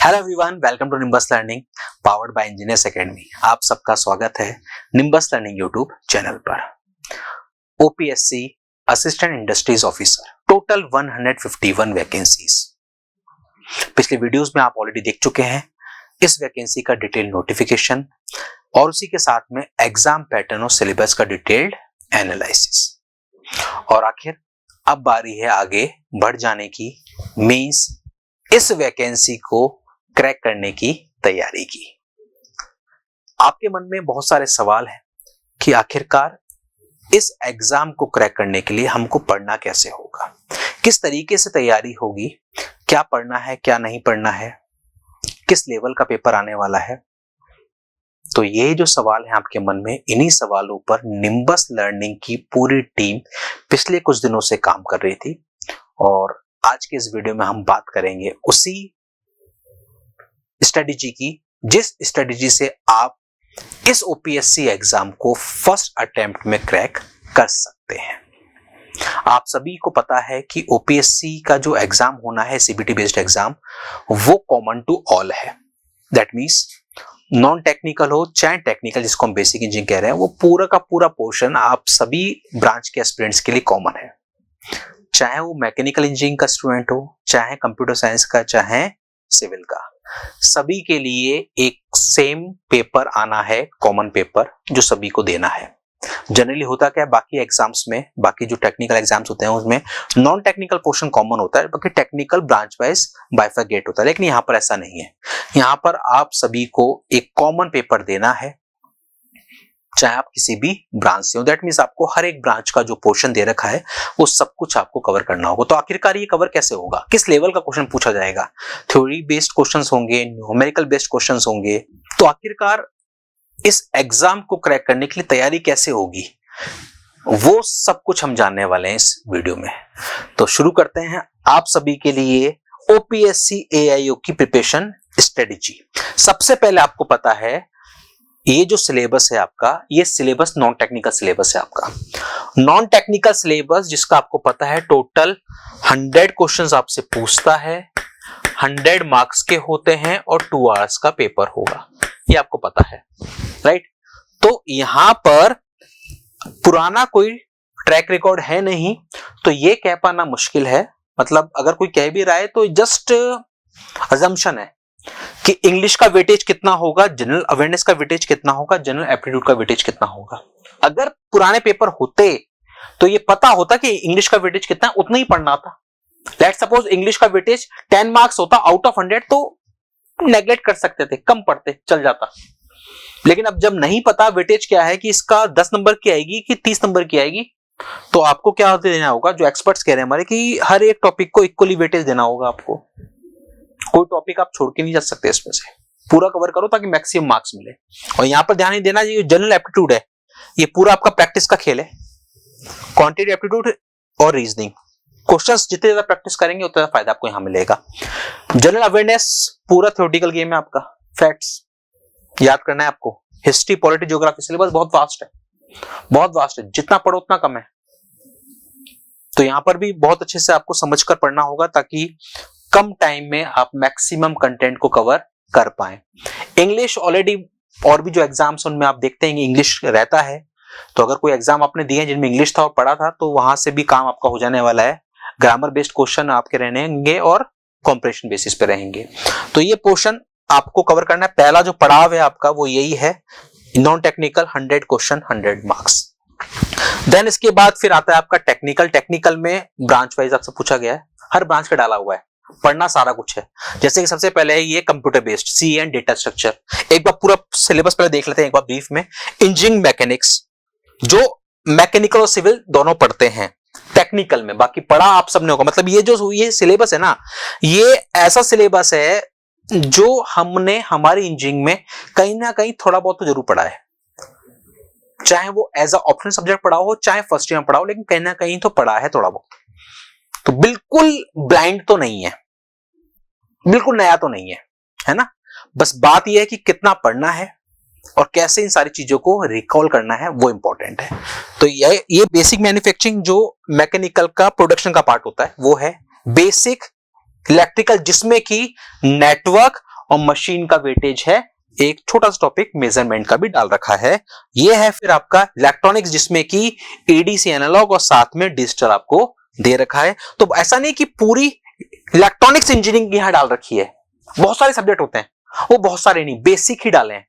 Hello everyone, welcome to Nimbus learning powered by engineers academy. आप सबका स्वागत है निम्बस लर्निंग यूट्यूब चैनल पर। OPSC assistant industries officer, total 151 vacancies. पिछले videos में आप ऑलरेडी देख चुके हैं इस वैकेंसी का डिटेल नोटिफिकेशन और उसी के साथ में एग्जाम पैटर्न और सिलेबस का डिटेल्ड एनालिसिस। और आखिर अब बारी है आगे बढ़ जाने की, मींस इस वैकेंसी को क्रैक करने की तैयारी की। आपके मन में बहुत सारे सवाल हैं कि आखिरकार इस एग्जाम को क्रैक करने के लिए हमको पढ़ना कैसे होगा, किस तरीके से तैयारी होगी, क्या पढ़ना है क्या नहीं पढ़ना है, किस लेवल का पेपर आने वाला है। तो ये जो सवाल है आपके मन में, इन्हीं सवालों पर निम्बस लर्निंग की पूरी टीम पिछले कुछ दिनों से काम कर रही थी और आज के इस वीडियो में हम बात करेंगे उसी स्ट्रेटेजी की, जिस स्ट्रेटेजी से आप इस ओपीएससी एग्जाम को फर्स्ट अटेम्प्ट में क्रैक कर सकते हैं। आप सभी को पता है कि ओपीएससी का जो एग्जाम होना है, सीबीटी बेस्ड एग्जाम, वो कॉमन टू ऑल है। दैट मींस नॉन टेक्निकल हो चाहे टेक्निकल, जिसको हम बेसिक इंजीनियरिंग कह रहे हैं, वो पूरा का पूरा पोर्शन आप सभी ब्रांच के एस्पिरेंट्स के लिए कॉमन है। चाहे वो मैकेनिकल इंजीनियरिंग का स्टूडेंट हो, चाहे कंप्यूटर साइंस का, चाहे सिविल का, सभी के लिए एक सेम पेपर आना है, कॉमन पेपर जो सभी को देना है। जनरली होता क्या है, बाकी एग्जाम्स में, बाकी जो टेक्निकल एग्जाम्स होते हैं उसमें नॉन टेक्निकल पोर्शन कॉमन होता है, बाकी टेक्निकल ब्रांच वाइज बाइफरकेट होता है। लेकिन यहाँ पर ऐसा नहीं है। यहाँ पर आप सभी को एक कॉमन पेपर देना है, चाहे आप किसी भी ब्रांच से हो। दैट मींस आपको हर एक ब्रांच का जो पोर्शन दे रखा है वो सब कुछ आपको कवर करना होगा। तो आखिरकार ये कवर कैसे होगा, किस लेवल का क्वेश्चन पूछा जाएगा, थ्योरी बेस्ड क्वेश्चंस होंगे, न्यूमेरिकल बेस्ड क्वेश्चंस होंगे। तो आखिरकार इस एग्जाम को क्रैक करने के लिए तैयारी कैसे होगी, वो सब कुछ हम जानने वाले हैं इस वीडियो में। तो शुरू करते हैं आप सभी के लिए ओपीएससी एआईओ की प्रिपरेशन स्ट्रेटेजी। सबसे पहले आपको पता है ये जो सिलेबस है आपका, ये सिलेबस नॉन टेक्निकल सिलेबस है आपका। नॉन टेक्निकल सिलेबस जिसका आपको पता है टोटल 100 क्वेश्चंस आपसे पूछता है, 100 मार्क्स के होते हैं और 2 आवर्स का पेपर होगा, ये आपको पता है, राइट। तो यहां पर पुराना कोई ट्रैक रिकॉर्ड है नहीं, तो ये कह पाना मुश्किल है। मतलब अगर कोई कह भी रहा है तो जस्ट अजम्पशन है कि इंग्लिश का वेटेज कितना होगा, जनरल अवेयरनेस का वेटेज कितना होगा, जनरल एप्टीट्यूड का वेटेज कितना होगा। अगर पुराने पेपर होते तो ये पता होता कि इंग्लिश का वेटेज कितना, उतना ही पढ़ना था। लेट्स सपोज इंग्लिश का वेटेज 10 मार्क्स होता आउट ऑफ 100, तो नेग्लेक्ट कर सकते थे, कम पढ़ते, चल जाता। लेकिन अब जब नहीं पता वेटेज क्या है, कि इसका 10 नंबर की आएगी कि 30 नंबर की आएगी, तो आपको क्या देना होगा, जो एक्सपर्ट्स कह रहे हैं हमारे, कि हर एक टॉपिक को इक्वली वेटेज देना होगा आपको। कोई टॉपिक आप छोड़ के नहीं जा सकते, इसमें से पूरा कवर करो ताकि मैक्सिमम मार्क्स मिले। और यहां पर ध्यान नहीं देना, ये जनरल एप्टीट्यूड है, ये पूरा आपका प्रैक्टिस का खेल है। क्वांटिटी एप्टीट्यूड और रीजनिंग क्वेश्चंस जितने ज्यादा प्रैक्टिस करेंगे उतना फायदा आपको यहां मिलेगा। जनरल अवेयरनेस पूरा थ्योरेटिकल गेम है आपका, फैक्ट्स याद करना है आपको। हिस्ट्री, पॉलिटी, ज्योग्राफी, सिलेबस बहुत वास्ट है, बहुत वास्ट है, जितना पढ़ो उतना कम है। तो यहां पर भी बहुत अच्छे से आपको समझकर पढ़ना होगा ताकि कम टाइम में आप मैक्सिमम कंटेंट को कवर कर पाए। इंग्लिश ऑलरेडी और भी जो एग्जाम्स उनमें आप देखते हैं इंग्लिश रहता है, तो अगर कोई एग्जाम आपने दिए जिनमें इंग्लिश था और पढ़ा था, तो वहां से भी काम आपका हो जाने वाला है। ग्रामर बेस्ड क्वेश्चन आपके रहेंगे और कॉम्प्रेशन बेसिस पे रहेंगे। तो ये पोर्शन आपको कवर करना है। पहला जो पड़ाव है आपका वो यही है, non technical 100 question 100 marks. Then इसके बाद फिर आता है आपका टेक्निकल। टेक्निकल में ब्रांच वाइज आपसे पूछा गया है, हर ब्रांच का डाला हुआ है, पढ़ना सारा कुछ है। जैसे कि सबसे पहले है ये computer based, C and data structure. एक बार पूरा सिलेबस पहले देख लेते हैं एक बार ब्रीफ में। इंजीनियरिंग मैकेनिक्स, जो मैकेनिकल और सिविल दोनों पढ़ते हैं टेक्निकल में, बाकी पढ़ा आप सबने होगा। मतलब ये जो ये सिलेबस है ना, ये ऐसा सिलेबस है जो हमने हमारी इंजीनियरिंग में कहीं ना कहीं थोड़ा बहुत तो जरूर पढ़ा है, चाहे वो एज अ ऑप्शनल सब्जेक्ट पढ़ा हो, चाहे फर्स्ट ईयर में पढ़ा हो, लेकिन कहीं ना कहीं तो पढ़ा है थोड़ा बहुत। तो बिल्कुल ब्लाइंड तो नहीं है, बिल्कुल नया तो नहीं है, है ना। बस बात यह है कि कितना पढ़ना है और कैसे इन सारी चीजों को रिकॉल करना है, वो इंपॉर्टेंट है। तो ये बेसिक मैन्युफैक्चरिंग जो मैकेनिकल का प्रोडक्शन का पार्ट होता है वो है। बेसिक इलेक्ट्रिकल, जिसमें कि नेटवर्क और मशीन का वेटेज है, एक छोटा सा टॉपिक मेजरमेंट का भी डाल रखा है। ये है फिर आपका इलेक्ट्रॉनिक्स, जिसमें कि एडीसी एनालॉग और साथ में डिजिटल आपको दे रखा है। तो ऐसा नहीं कि पूरी इलेक्ट्रॉनिक्स इंजीनियरिंग यहां डाल रखी है, बहुत सारे सब्जेक्ट होते हैं, वो बहुत सारे नहीं, बेसिक ही डाले हैं,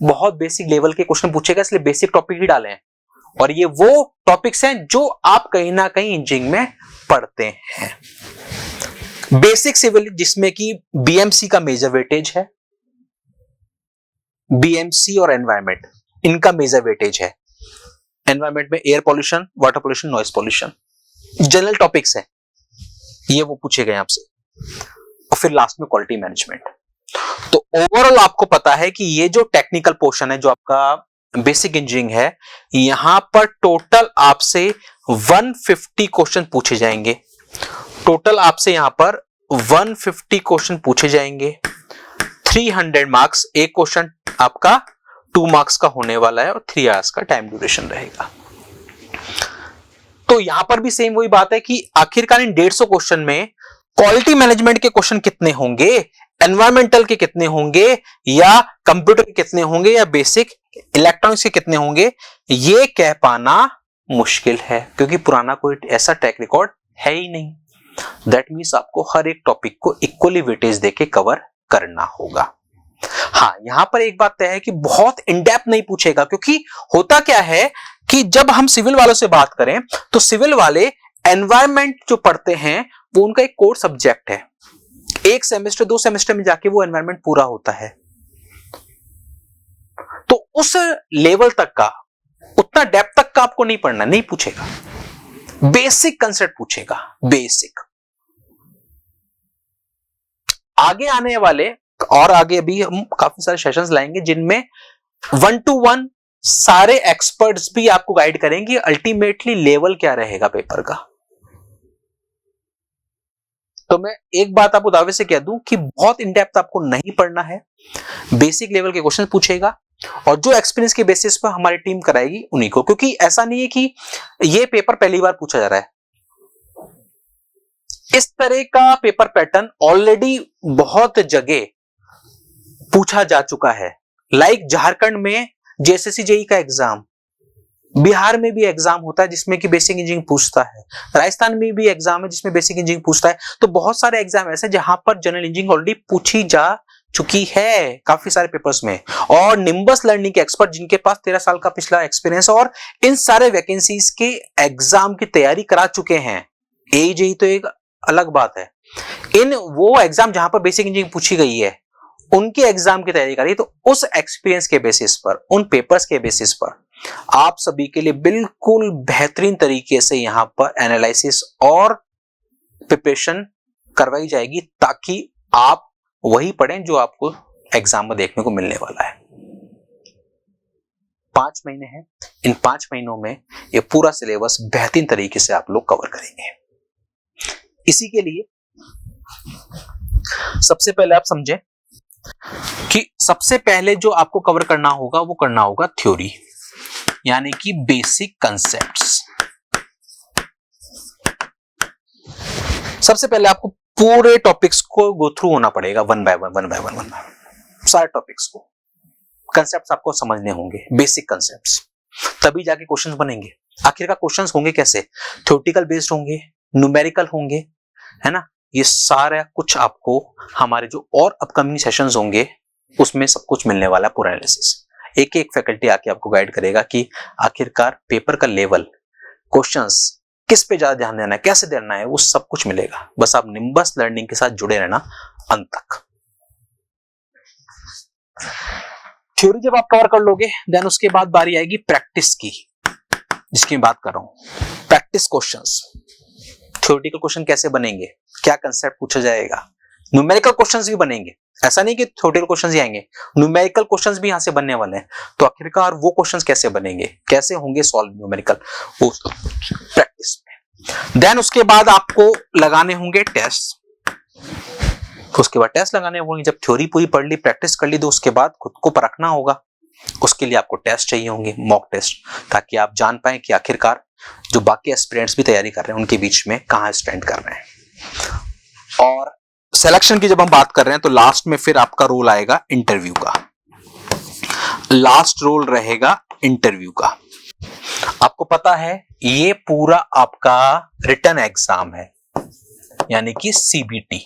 बहुत बेसिक लेवल के क्वेश्चन पूछेगा, इसलिए बेसिक टॉपिक ही डाले हैं। और ये वो टॉपिक्स हैं जो आप कहीं ना कहीं इंजीनियरिंग में पढ़ते हैं। बेसिक सिविल, जिसमें कि बीएमसी का मेजर वेटेज है, बीएमसी और एनवायरमेंट, इनका मेजर वेटेज है। एनवायरमेंट में air pollution, water pollution, noise pollution, general topics है, ये वो पूछे गए आपसे। और फिर लास्ट में क्वालिटी मैनेजमेंट। तो ओवरऑल आपको पता है कि ये जो टेक्निकल पोर्शन है, जो आपका बेसिक इंजीनियरिंग है, यहां पर टोटल आपसे 150 क्वेश्चन पूछे जाएंगे। टोटल आपसे यहां पर 150 क्वेश्चन पूछे जाएंगे। 300 मार्क्स, एक क्वेश्चन आपका 2 मार्क्स का होने वाला है और 3 आवर्स का टाइम ड्यूरेशन रहेगा। तो यहां पर भी सेम वही बात है कि आखिरकार इन 150 क्वेश्चन में क्वालिटी मैनेजमेंट के क्वेश्चन कितने होंगे, एनवायरमेंटल के कितने होंगे, या कंप्यूटर के कितने होंगे, या बेसिक इलेक्ट्रॉनिक्स के कितने होंगे, ये कह पाना मुश्किल है, क्योंकि पुराना कोई ऐसा ट्रैक रिकॉर्ड है ही नहीं। दैट मीन्स आपको हर एक टॉपिक को इक्वली वेटेज देके कवर करना होगा। हाँ, यहां पर एक बात तय है कि बहुत इनडेप्थ नहीं पूछेगा, क्योंकि होता क्या है कि जब हम सिविल वालों से बात करें तो सिविल वाले एनवायरमेंट जो पढ़ते हैं वो उनका एक कोर सब्जेक्ट है, एक सेमेस्टर 2 सेमेस्टर में जाके वो एनवायरमेंट पूरा होता है। तो उस लेवल तक का, उतना डेप्थ तक का आपको नहीं पढ़ना, नहीं पूछेगा, बेसिक कंसेप्ट पूछेगा, बेसिक। आगे आने वाले और आगे अभी हम काफी सारे सेशंस लाएंगे जिनमें 1 to 1 सारे एक्सपर्ट्स भी आपको गाइड करेंगे अल्टीमेटली लेवल क्या रहेगा पेपर का। तो मैं एक बात आपको दावे से कह दूं कि बहुत इन डेप्थ आपको नहीं पढ़ना है, बेसिक लेवल के क्वेश्चन पूछेगा और जो एक्सपीरियंस के बेसिस पर हमारी टीम कराएगी उन्हीं को, क्योंकि ऐसा नहीं है कि ये पेपर पहली बार पूछा जा रहा है। इस तरह का पेपर पैटर्न ऑलरेडी बहुत जगह पूछा जा चुका है। लाइक झारखंड में जेएसएससी जेईई का एग्जाम, बिहार में भी एग्जाम होता है जिसमें कि बेसिक इंजीनियरिंग पूछता है, राजस्थान में भी एग्जाम है जिसमें बेसिक इंजीनियरिंग पूछता है। तो बहुत सारे एग्जाम ऐसे जहां पर जनरल इंजीनियरिंग ऑलरेडी पूछी जा चुकी है काफी सारे पेपर्स में। और निम्बस लर्निंग के एक्सपर्ट जिनके पास 13 साल का पिछला एक्सपीरियंस और इन सारे वैकेंसीज के एग्जाम की तैयारी करा चुके हैं। जेईई तो एक अलग बात है, इन वो एग्जाम जहां पर बेसिक इंजीनियरिंग पूछी गई है उनके एग्जाम की तैयारी करी, तो उस एक्सपीरियंस के बेसिस पर, उन पेपर्स के बेसिस पर आप सभी के लिए बिल्कुल बेहतरीन तरीके से यहां पर एनालिसिस और प्रिपरेशन करवाई जाएगी, ताकि आप वही पढ़ें जो आपको एग्जाम में देखने को मिलने वाला है। 5 महीने हैं, इन 5 महीनों में ये पूरा सिलेबस बेहतरीन तरीके से आप लोग कवर करेंगे। इसी के लिए सबसे पहले आप समझें कि सबसे पहले जो आपको कवर करना होगा वो करना होगा थ्योरी, यानी कि बेसिक कंसेप्ट्स। सबसे पहले आपको पूरे टॉपिक्स को गो थ्रू होना पड़ेगा, वन बाय वन सारे टॉपिक्स को, कंसेप्ट्स आपको समझने होंगे, बेसिक कंसेप्ट्स, तभी जाके क्वेश्चंस बनेंगे। आखिरकार क्वेश्चंस होंगे कैसे, थ्योरेटिकल बेस्ड होंगे, न्यूमेरिकल होंगे, है ना। ये सारा कुछ आपको हमारे जो और अपकमिंग सेशंस होंगे उसमें सब कुछ मिलने वाला है, पूरा एनालिसिस। एक एक फैकल्टी आके आपको गाइड करेगा कि आखिरकार पेपर का लेवल, क्वेश्चंस किस पे ज्यादा ध्यान देना है, कैसे देना है, वो सब कुछ मिलेगा। बस आप निम्बस लर्निंग के साथ जुड़े रहना अंत तक। थ्योरी जब आप कवर कर लोगे देन उसके बाद बारी आएगी प्रैक्टिस की, जिसकी मैं बात कर रहा हूं। प्रैक्टिस क्वेश्चंस, थ्योरेटिकल क्वेश्चन कैसे बनेंगे, क्या कंसेप्ट पूछा जाएगा, न्यूमेरिकल क्वेश्चंस भी बनेंगे। ऐसा नहीं कि थ्योरेटिकल क्वेश्चंस ही आएंगे, न्यूमेरिकल क्वेश्चंस भी यहां से बनने वाले हैं। तो आखिरकार वो क्वेश्चंस कैसे बनेंगे, कैसे होंगे सॉल्व न्यूमेरिकल, वो प्रैक्टिस में। देन उसके बाद आपको लगाने होंगे टेस्ट। उसके बाद टेस्ट लगाने होंगे। जब थ्योरी पूरी पढ़ ली, प्रैक्टिस कर ली, तो उसके बाद खुद को परखना होगा। उसके लिए आपको टेस्ट चाहिए होंगे, मॉक टेस्ट, ताकि आप जान पाए कि आखिरकार जो बाकी एस्पिरेंट्स भी तैयारी कर रहे हैं उनके बीच में कहां स्टैंड कर रहे हैं। और सिलेक्शन की जब हम बात कर रहे हैं तो लास्ट में फिर आपका रोल आएगा इंटरव्यू का, लास्ट रोल रहेगा इंटरव्यू का। आपको पता है ये पूरा आपका रिटन एग्जाम है, यानी कि सीबीटी,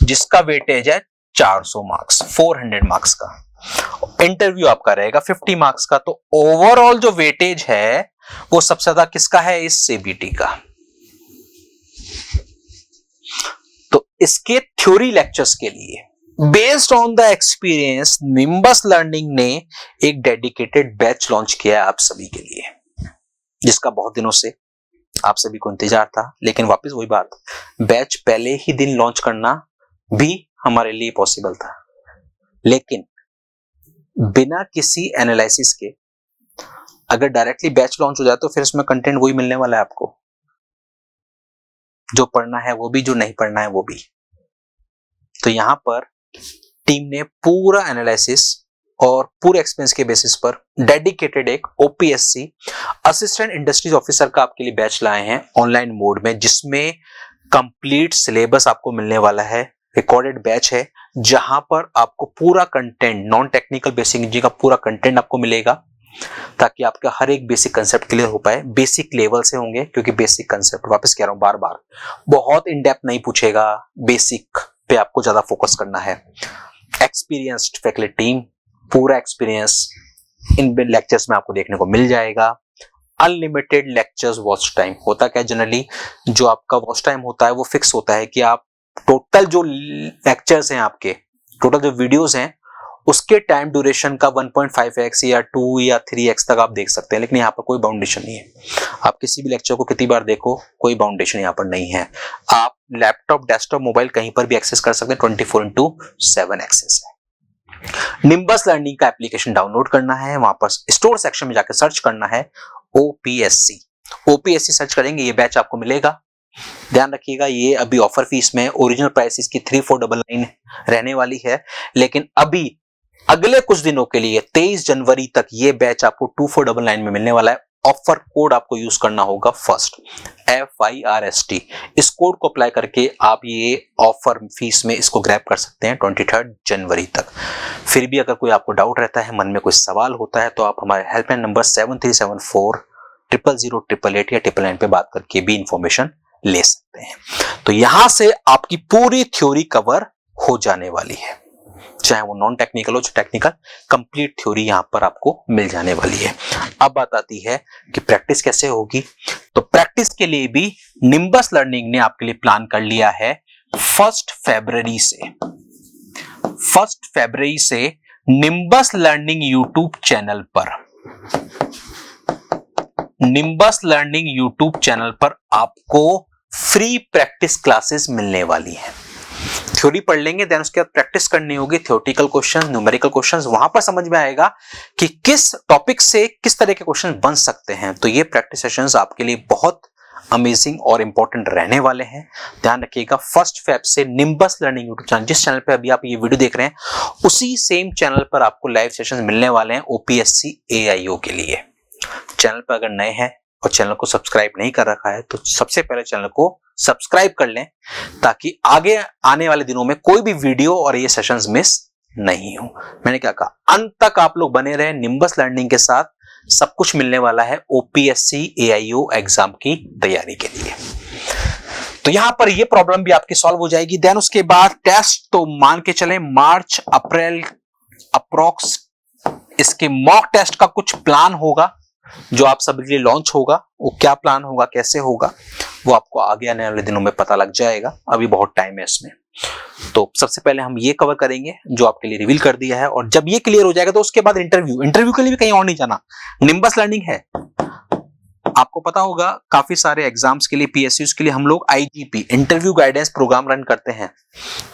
जिसका वेटेज है 400 मार्क्स, 400 मार्क्स का। इंटरव्यू आपका रहेगा 50 मार्क्स का। तो ओवरऑल जो वेटेज है वो सबसे ज्यादा किसका है? इस सीबीटी का। तो इसके थ्योरी लेक्चर्स के लिए based on the experience nimbus learning ने एक डेडिकेटेड बैच लॉन्च किया है आप सभी के लिए, जिसका बहुत दिनों से आप सभी को इंतजार था। लेकिन वापस वही बात, बैच पहले ही दिन लॉन्च करना भी हमारे लिए पॉसिबल था, लेकिन बिना किसी एनालिसिस के अगर डायरेक्टली बैच लॉन्च हो जाए तो फिर इसमें कंटेंट वही मिलने वाला है आपको, जो पढ़ना है वो भी, जो नहीं पढ़ना है वो भी। तो यहां पर टीम ने पूरा एनालिसिस और पूरे एक्सपीरियंस के बेसिस पर डेडिकेटेड एक ओपीएससी असिस्टेंट इंडस्ट्रीज ऑफिसर का आपके लिए बैच लाए हैं ऑनलाइन मोड में, जिसमें कंप्लीट सिलेबस आपको मिलने वाला है। रिकॉर्डेड बैच है जहां पर आपको पूरा content, non technical basic engineering का पूरा कंटेंट आपको मिलेगा, ताकि आपका हर एक बेसिक कंसेप्ट क्लियर हो पाए। बेसिक लेवल से होंगे, क्योंकि बेसिक कंसेप्ट, वापस कह रहा हूं बार बार, बहुत इन डेप्थ नहीं पूछेगा, बेसिक पे आपको ज्यादा फोकस करना है। एक्सपीरियंस्ड फैकल्टी टीम, पूरा एक्सपीरियंस इन लेक्चर्स में आपको देखने को मिल जाएगा। अनलिमिटेड लेक्चर्स वॉच टाइम होता क्या, जनरली जो आपका वॉच टाइम होता है वो फिक्स होता है कि आप टोटल जो लेक्चर्स हैं आपके, टोटल जो वीडियोस हैं उसके टाइम ड्यूरेशन का 1.5x या 2 या 3x तक आप देख सकते हैं। लेकिन यहाँ पर कोई बाउंडेशन नहीं है, आप किसी भी लेक्चर को कितनी बार देखो, कोई बाउंडेशन यहाँ पर नहीं है। आप लैपटॉप, डेस्कटॉप, मोबाइल कहीं पर भी एक्सेस कर सकते हैं, 24/7 एक्सेस है। निम्बस लर्निंग का एप्लीकेशन डाउनलोड करना है, वहां पर स्टोर सेक्शन में जाकर सर्च करना है ओपीएससी। ओपीएससी सर्च करेंगे, ये बैच आपको मिलेगा। ध्यान रखिएगा, ये अभी ऑफर फीस में, ओरिजिनल प्राइस इसकी 3499 रहने वाली है, लेकिन अभी अगले कुछ दिनों के लिए 23 जनवरी तक ये बैच आपको 2499 में मिलने वाला है। ऑफर कोड आपको यूज करना होगा फर्स्ट, FIRST। इस कोड को अप्लाई करके आप ये ऑफर फीस में इसको ग्रैब कर सकते हैं 23 जनवरी तक। फिर भी अगर कोई आपको डाउट रहता है, मन में कोई सवाल होता है, तो आप हमारे हेल्पलाइन नंबर 7374000888 या 999 पे बात करके भी इंफॉर्मेशन ले सकते हैं। तो यहां से आपकी पूरी थ्योरी कवर हो जाने वाली है, चाहे वो नॉन टेक्निकल हो चाहे टेक्निकल, कंप्लीट थ्योरी यहां पर आपको मिल जाने वाली है। अब बात आती है कि प्रैक्टिस कैसे होगी। तो प्रैक्टिस के लिए भी निम्बस लर्निंग ने आपके लिए प्लान कर लिया है 1 फरवरी से निम्बस लर्निंग यूट्यूब चैनल पर आपको फ्री प्रैक्टिस क्लासेस मिलने वाली हैं। थ्योरी पढ़ लेंगे, देन उसके बाद प्रैक्टिस करनी होगी, थ्योरेटिकल क्वेश्चन, न्यूमेरिकल क्वेश्चंस, वहां पर समझ में आएगा कि किस टॉपिक से किस तरह के क्वेश्चन बन सकते हैं। तो ये प्रैक्टिस सेशंस आपके लिए बहुत अमेजिंग और इंपॉर्टेंट रहने वाले हैं। ध्यान रखिएगा, 1 फेब से निम्बस लर्निंग यूट्यूब चैनल, जिस चैनल पे अभी आप ये वीडियो देख रहे हैं, उसी सेम चैनल पर आपको लाइव सेशंस मिलने वाले हैं ओपीएससी AIO के लिए। चैनल पर अगर नए हैं और चैनल को सब्सक्राइब नहीं कर रखा है तो सबसे पहले चैनल को सब्सक्राइब कर लें, ताकि आगे आने वाले दिनों में कोई भी वीडियो और ये सेशंस मिस नहीं हो। मैंने क्या कहा, अंत तक आप लोग बने रहे निम्बस लर्निंग के साथ, सब कुछ मिलने वाला है ओपीएससी AIO एग्जाम की तैयारी के लिए। तो यहां पर ये प्रॉब्लम भी आपकी सॉल्व हो जाएगी। देन उसके बाद टेस्ट तो मान के चले मार्च अप्रैल अप्रोक्स इसके मॉक टेस्ट का कुछ प्लान होगा जो आप सभी के लिए लॉन्च होगा। वो क्या प्लान होगा, कैसे होगा, वो आपको आगे आने वाले दिनों में पता लग जाएगा, अभी बहुत टाइम है इसमें। तो सबसे पहले हम ये कवर करेंगे जो आपके लिए रिवील कर दिया है, और जब ये क्लियर हो जाएगा तो उसके बाद इंटरव्यू के लिए भी कहीं और नहीं जाना, निम्बस लर्निंग है। आपको पता होगा काफी सारे एग्जाम्स के लिए, PSUs के लिए हम लोग IGP interview guidance program run करते हैं।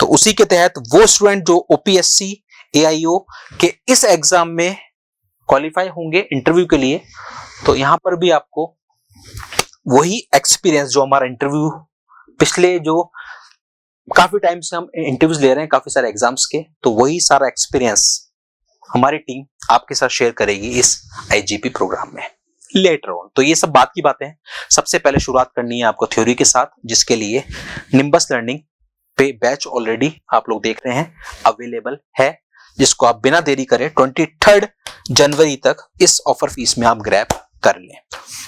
तो उसी के तहत वो स्टूडेंट जो OPSC AIO के इस एग्जाम में क्वालिफाई होंगे इंटरव्यू के लिए, तो यहां पर भी आपको वही एक्सपीरियंस जो हमारा इंटरव्यू, पिछले जो काफी टाइम से हम इंटरव्यूज ले रहे हैं काफी सारे एग्जाम्स के, तो वही सारा एक्सपीरियंस हमारी टीम आपके साथ शेयर करेगी इस IGP प्रोग्राम में लेटर ऑन। तो ये सब बात की बातें हैं। सबसे पहले शुरुआत करनी है आपको थ्योरी के साथ, जिसके लिए निम्बस लर्निंग पे बैच ऑलरेडी आप लोग देख रहे हैं अवेलेबल है, जिसको आप बिना देरी करे 23 जनवरी तक इस ऑफर फीस में आप ग्रैब कर लें।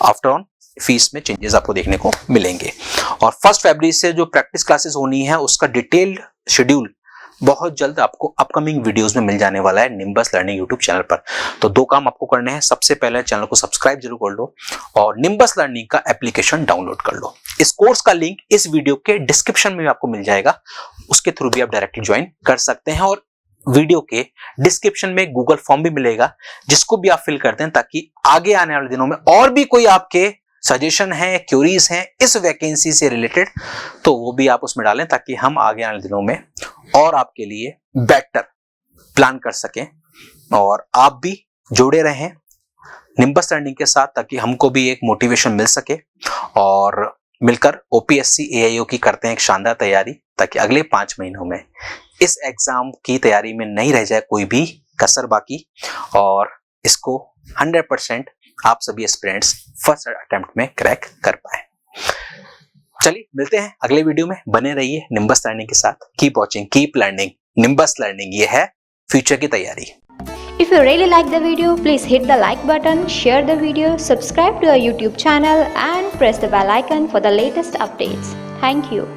आफ्टर ऑन फीस में चेंजेस आपको देखने को मिलेंगे। और 1 फरवरी से जो प्रैक्टिस क्लासेस होनी है उसका डिटेल्ड शेड्यूल बहुत जल्द आपको अपकमिंग वीडियोस में मिल जाने वाला है निम्बस लर्निंग यूट्यूब चैनल पर। तो 2 काम आपको करने हैं। सबसे पहले चैनल को सब्सक्राइब जरूर कर लो और निम्बस लर्निंग का एप्लीकेशन डाउनलोड कर लो। इस कोर्स का लिंक इस वीडियो के डिस्क्रिप्शन में आपको मिल जाएगा, उसके थ्रू भी आप डायरेक्टली ज्वाइन कर सकते हैं। और वीडियो के डिस्क्रिप्शन में गूगल फॉर्म भी मिलेगा, जिसको भी आप फिल करते हैं, ताकि आगे आने वाले दिनों में और भी कोई आपके सजेशन है, क्यूरीज हैं इस वैकेंसी से रिलेटेड, तो वो भी आप उसमें डालें, ताकि हम आगे आने वाले दिनों में और आपके लिए बेटर प्लान कर सकें और आप भी जुड़े रहें निम्बस लर्निंग के साथ, ताकि हमको भी एक मोटिवेशन मिल सके और मिलकर ओपीएससी एआईओ की करते हैं एक शानदार तैयारी, ताकि अगले 5 महीनों में इस एग्जाम की तैयारी में नहीं रह जाए कोई भी कसर बाकी, और इसको 100% आप सभी एस्पिरेंट्स फर्स्ट अटेम्प्ट में क्रैक कर पाए। चलिए मिलते हैं अगले वीडियो में। बने रहिए निम्बस लर्निंग के साथ। Keep watching, keep learning. Nimbus learning, ये है फ्यूचर की तैयारी। If you really like the video, please hit the like button, share the video, subscribe to our YouTube channel and press the bell icon for the latest updates. Thank you.